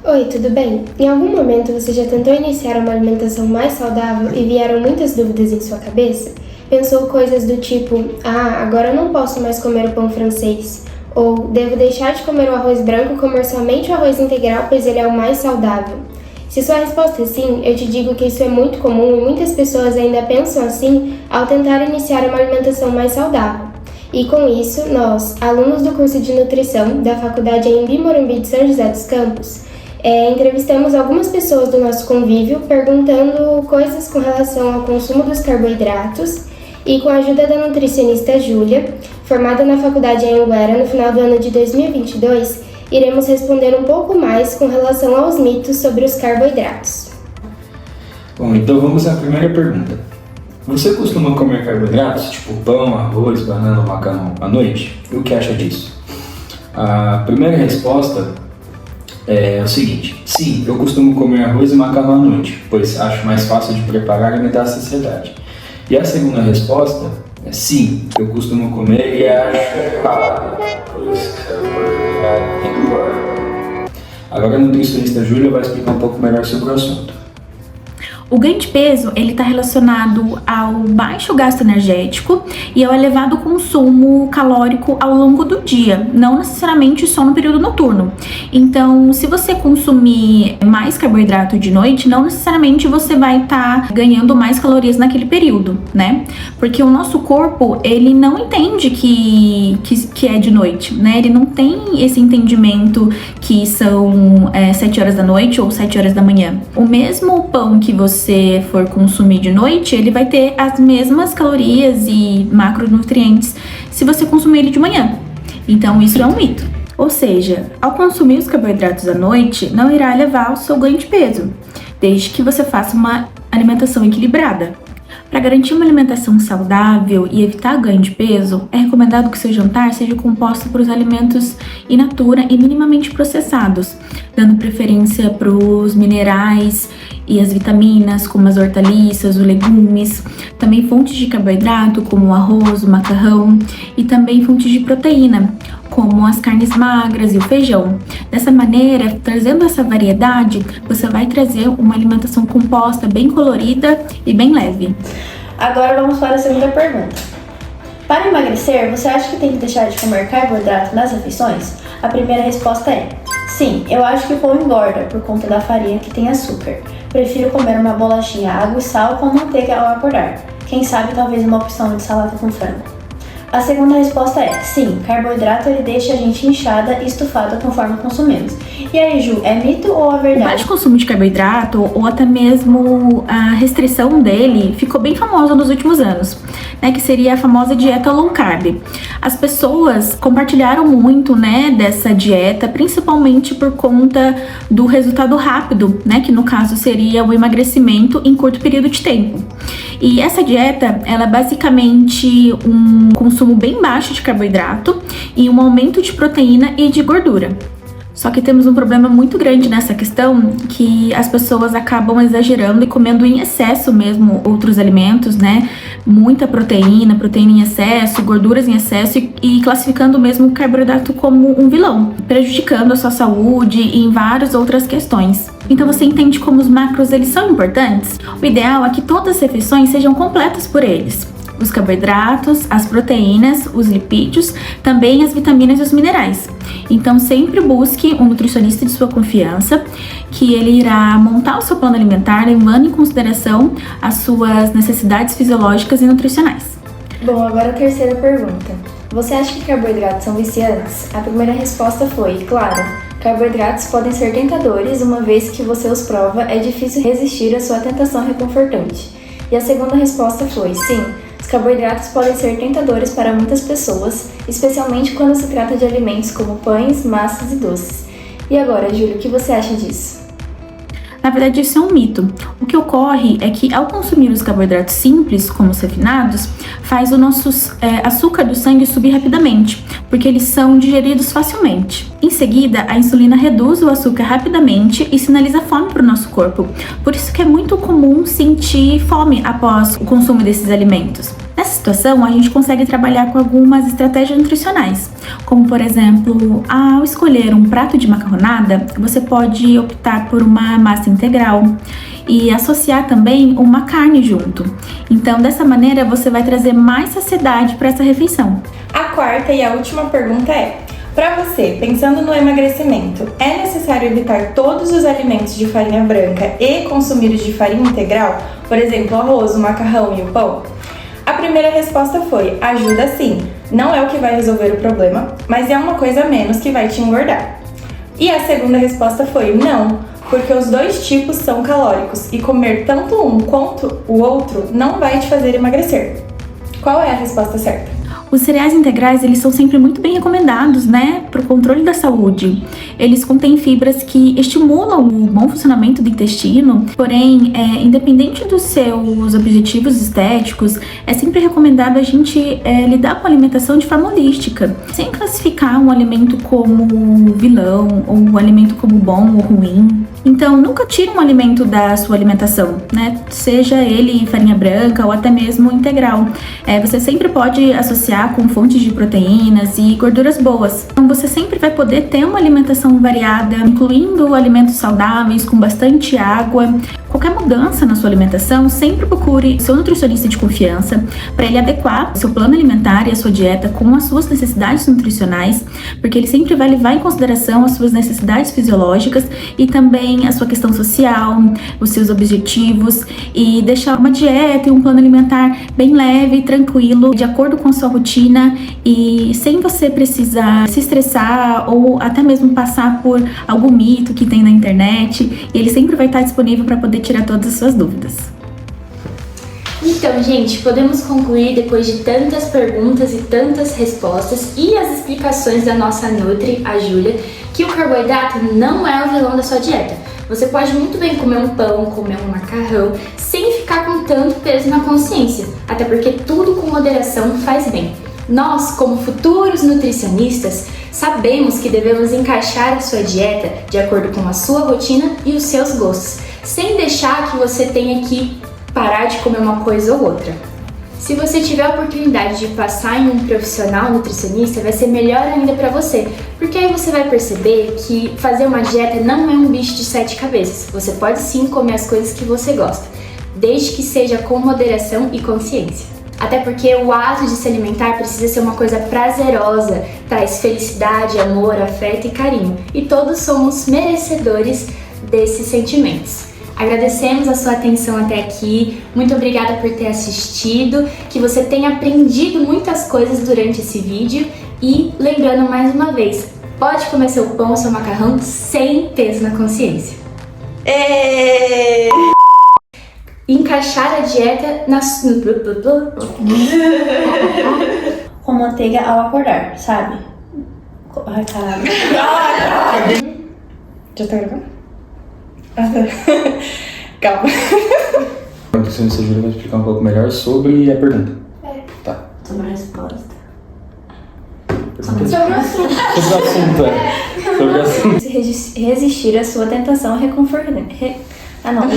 Oi, tudo bem? Em algum momento você já tentou iniciar uma alimentação mais saudável e vieram muitas dúvidas em sua cabeça? Pensou coisas do tipo, agora eu não posso mais comer o pão francês, ou devo deixar de comer o arroz branco e comer somente o arroz integral, pois ele é o mais saudável? Se sua resposta é sim, eu te digo que isso é muito comum e muitas pessoas ainda pensam assim ao tentar iniciar uma alimentação mais saudável. E com isso, nós, alunos do curso de nutrição da Faculdade Anhembi Morumbi de São José dos Campos, entrevistamos algumas pessoas do nosso convívio perguntando coisas com relação ao consumo dos carboidratos e com a ajuda da nutricionista Júlia, formada na Faculdade Anhanguera no final do ano de 2022, iremos responder um pouco mais com relação aos mitos sobre os carboidratos. Bom, então vamos à primeira pergunta. Você costuma comer carboidratos, tipo pão, arroz, banana ou macarrão, à noite? E o que acha disso? A primeira resposta é o seguinte: sim, eu costumo comer arroz e macarrão à noite, pois acho mais fácil de preparar e me dá saciedade. E a segunda resposta é sim, eu costumo comer e acho errado, pois carboidrato tem cor. Agora a nutricionista Júlia vai explicar um pouco melhor sobre o assunto. O ganho de peso, ele está relacionado ao baixo gasto energético e ao elevado consumo calórico ao longo do dia, não necessariamente só no período noturno. Então, se você consumir mais carboidrato de noite, não necessariamente você vai estar ganhando mais calorias naquele período, né? Porque o nosso corpo, ele não entende que é de noite, né? Ele não tem esse entendimento que são 7 horas da noite ou 7 horas da manhã. O mesmo pão que você for consumir de noite, ele vai ter as mesmas calorias e macronutrientes se você consumir ele de manhã. Então isso é um mito. Ou seja, ao consumir os carboidratos à noite, não irá elevar o seu ganho de peso, desde que você faça uma alimentação equilibrada. Para garantir uma alimentação saudável e evitar ganho de peso, é recomendado que seu jantar seja composto por alimentos in natura e minimamente processados, dando preferência para os minerais e as vitaminas, como as hortaliças, os legumes, também fontes de carboidrato, como o arroz, o macarrão, e também fontes de proteína, como as carnes magras e o feijão. Dessa maneira, trazendo essa variedade, você vai trazer uma alimentação composta, bem colorida e bem leve. Agora vamos para a segunda pergunta. Para emagrecer, você acha que tem que deixar de comer carboidrato nas refeições? A primeira resposta é: sim, eu acho que o pão engorda por conta da farinha que tem açúcar. Prefiro comer uma bolachinha, água e sal com manteiga ao acordar. Quem sabe talvez uma opção de salada com frango. A segunda resposta é: sim, carboidrato ele deixa a gente inchada e estufada conforme consumimos. E aí, Ju, é mito ou a verdade? O baixo consumo de carboidrato, ou até mesmo a restrição dele, ficou bem famosa nos últimos anos, né, que seria a famosa dieta low carb. As pessoas compartilharam muito, né, dessa dieta, principalmente por conta do resultado rápido, né, que no caso seria o emagrecimento em curto período de tempo. E essa dieta, ela é basicamente um consumo bem baixo de carboidrato e um aumento de proteína e de gordura. Só que temos um problema muito grande nessa questão, que as pessoas acabam exagerando e comendo em excesso mesmo outros alimentos, né? Muita proteína em excesso, gorduras em excesso e classificando mesmo o carboidrato como um vilão, prejudicando a sua saúde e em várias outras questões. Então você entende como os macros eles são importantes? O ideal é que todas as refeições sejam completas por eles. Os carboidratos, as proteínas, os lipídios, também as vitaminas e os minerais. Então sempre busque um nutricionista de sua confiança, que ele irá montar o seu plano alimentar, levando em consideração as suas necessidades fisiológicas e nutricionais. Bom, agora a terceira pergunta. Você acha que carboidratos são viciantes? A primeira resposta foi: claro, carboidratos podem ser tentadores, uma vez que você os prova, é difícil resistir à sua tentação reconfortante. E a segunda resposta foi: sim, os carboidratos podem ser tentadores para muitas pessoas, especialmente quando se trata de alimentos como pães, massas e doces. E agora, Júlia, o que você acha disso? Na verdade, isso é um mito. O que ocorre é que, ao consumir os carboidratos simples, como os refinados, faz o nosso açúcar do sangue subir rapidamente, porque eles são digeridos facilmente. Em seguida, a insulina reduz o açúcar rapidamente e sinaliza fome para o nosso corpo. Por isso que é muito comum sentir fome após o consumo desses alimentos. Nessa situação, a gente consegue trabalhar com algumas estratégias nutricionais, como por exemplo, ao escolher um prato de macarronada, você pode optar por uma massa integral e associar também uma carne junto. Então, dessa maneira, você vai trazer mais saciedade para essa refeição. A quarta e a última pergunta é: para você, pensando no emagrecimento, é necessário evitar todos os alimentos de farinha branca e consumir os de farinha integral? Por exemplo, o arroz, o macarrão e o pão? A primeira resposta foi: ajuda sim. Não é o que vai resolver o problema, mas é uma coisa a menos que vai te engordar. E a segunda resposta foi: não, porque os dois tipos são calóricos e comer tanto um quanto o outro não vai te fazer emagrecer. Qual é a resposta certa? Os cereais integrais, eles são sempre muito bem recomendados, né, para o controle da saúde. Eles contêm fibras que estimulam o bom funcionamento do intestino, porém, independente dos seus objetivos estéticos, é sempre recomendado a gente lidar com a alimentação de forma holística, sem classificar um alimento como vilão ou um alimento como bom ou ruim. Então, nunca tire um alimento da sua alimentação, né? Seja ele farinha branca ou até mesmo integral. Você sempre pode associar com fontes de proteínas e gorduras boas. Então, você sempre vai poder ter uma alimentação variada, incluindo alimentos saudáveis, com bastante água. Qualquer mudança na sua alimentação, sempre procure seu nutricionista de confiança para ele adequar o seu plano alimentar e a sua dieta com as suas necessidades nutricionais, porque ele sempre vai levar em consideração as suas necessidades fisiológicas e também a sua questão social, os seus objetivos, e deixar uma dieta e um plano alimentar bem leve, tranquilo, de acordo com a sua rotina e sem você precisar se estressar ou até mesmo passar por algum mito que tem na internet. E ele sempre vai estar disponível para poder tirar todas as suas dúvidas. Então, gente, podemos concluir depois de tantas perguntas e tantas respostas e as explicações da nossa Nutri, a Júlia, que o carboidrato não é o vilão da sua dieta. Você pode muito bem comer um pão, comer um macarrão, sem ficar com tanto peso na consciência, até porque tudo com moderação faz bem. Nós, como futuros nutricionistas, sabemos que devemos encaixar a sua dieta de acordo com a sua rotina e os seus gostos, sem deixar que você tenha que parar de comer uma coisa ou outra. Se você tiver a oportunidade de passar em um profissional nutricionista, vai ser melhor ainda para você, porque aí você vai perceber que fazer uma dieta não é um bicho de 7 cabeças. Você pode sim comer as coisas que você gosta, desde que seja com moderação e consciência. Até porque o ato de se alimentar precisa ser uma coisa prazerosa, traz felicidade, amor, afeto e carinho, e todos somos merecedores desses sentimentos. Agradecemos a sua atenção até aqui, muito obrigada por ter assistido, que você tenha aprendido muitas coisas durante esse vídeo e lembrando mais uma vez, pode comer seu pão, seu macarrão sem peso na consciência. Encaixar a dieta Com manteiga ao acordar, sabe? Ai, caralho. Já tá gravando? Calma. A nutricionista Júlia vai explicar um pouco melhor sobre a pergunta. Tá. Sobre a resposta. Sobre o assunto. Sobre o assunto. Resistir à sua tentação reconfortante. Ah, não.